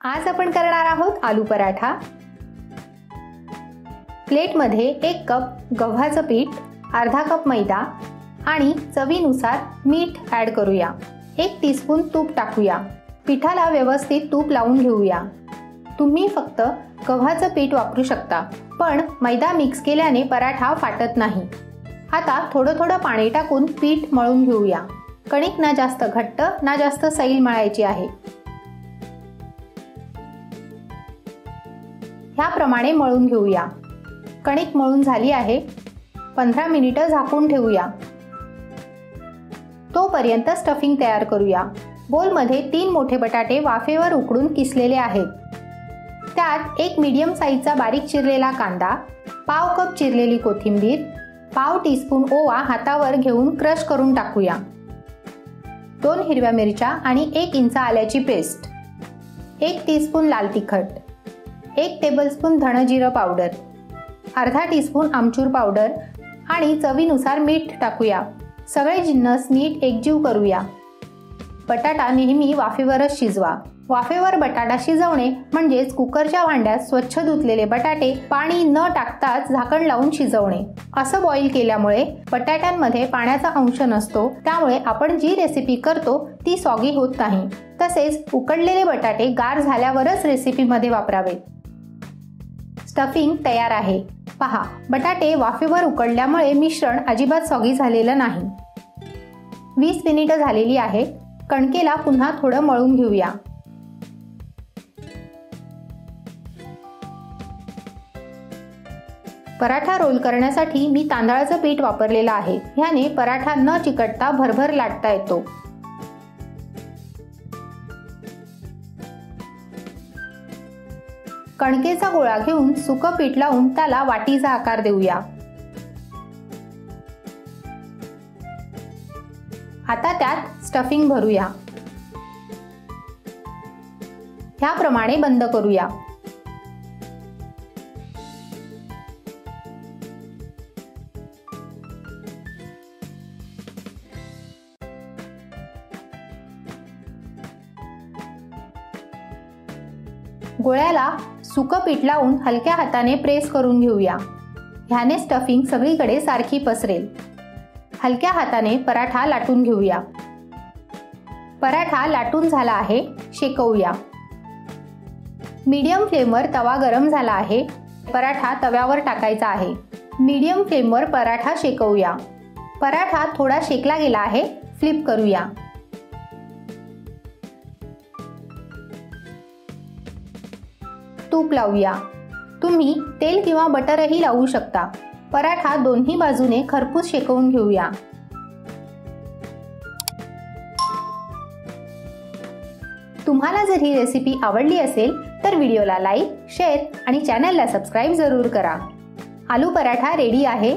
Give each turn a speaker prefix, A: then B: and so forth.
A: आज आपण करणार आहोत आलू पराठा। प्लेटमध्ये 1 कप गव्हाचं पीठ, अर्धा कप मैदा आणि चवीनुसार मीठ ॲड करूया। 1 टीस्पून तूप टाकूया। पिठाला व्यवस्थित तूप लावून घेऊया। तुम्ही फक्त गव्हाचं पीठ वापरू शकता, पण मैदा मिक्स केल्याने पराठा फाटत नाही। आता थोडं पाणी टाकून पीठ मळून घेऊया। कणिक ना जास्त घट्ट ना जास्त सैल मळायची आहे। ह्याप्रमाणे मळून घेऊया। कणिक मळून झाली आहे। 15 मिनिटे झाकून ठेवूया। तोपर्यंत स्टफिंग तयार करूया। बोलमध्ये 3 मोठे बटाटे वाफेवर उकडून किसलेले आहेत। त्यात 1 मीडियम साईजचा बारीक चिरलेला कांदा, पाव कप चिरलेली कोथिंबीर, पाव टीस्पून ओवा हातावर घेऊन क्रश करून टाकूया। 2 हिरव्या मिरच्या आणि 1 इंच आल्याची पेस्ट, 1 टीस्पून लाल तिखट, 1 टेबलस्पून धणजिरं पावडर, अर्धा टीस्पून आमचूर पावडर आणि चवीनुसार मीठ टाकूया। सगळे जिन्नस नीट एकजीव करूया। बटाटा नेहमी वाफेवरच शिजवा। वाफेवर बटाटा शिजवणे म्हणजेच कुकरच्या भांड्यात स्वच्छ धुतलेले बटाटे पाणी न टाकताच झाकण लावून शिजवणे। असं बॉईल केल्यामुळे बटाट्यांमध्ये पाण्याचा अंश नसतो, त्यामुळे आपण जी रेसिपी करतो ती सॉगी होत नाही। तसेच उकडलेले बटाटे गार झाल्यावरच रेसिपीमध्ये वापरावे। स्टफिंग तयार आहे। पहा, बटाटे वाफेवर उकडल्यामुळे मिश्रण अजिबात सॉगी झालेलं नाही। 20 मिनिटे झालेली आहे। कणकेला पुन्हा थोडं मळून घेऊया। पराठा रोल करण्यासाठी मी तांदळाचं पीठ वापरलेलं आहे। ह्याने पराठा न चिकटता भरभर लाटता येतो। कणकेचा गोळा घेऊन सुकं पीठ लावून त्याला वाटीचा आकार देऊया। आता त्यात स्टफिंग भरूया। ह्याप्रमाणे बंद करूया। गोळ्याला सुकं पीठ लावून हलक्या हाताने प्रेस करून घेऊया। ह्याने स्टफिंग सगळीकडे सारखी पसरेल। हलक्या हाताने पराठा लाटून घेऊया। पराठा लाटून झाला आहे, शेकवूया। मीडियम फ्लेमवर तवा गरम झाला आहे। पराठा तव्यावर टाकायचा आहे। मीडियम फ्लेमवर पराठा शेकवूया। पराठा थोडा शेकला गेला आहे, फ्लिप करूया। तूप लावूया। तुम्ही तेल किंवा बटरही लावू शकता। पराठा दोन्ही बाजूने खरपूस शेकवून घेऊया। तुम्हाला जर ही रेसिपी आवडली असेल तर व्हिडिओला लाईक, शेअर आणि चॅनलला सबस्क्राईब जरूर करा। आलू पराठा रेडी आहे।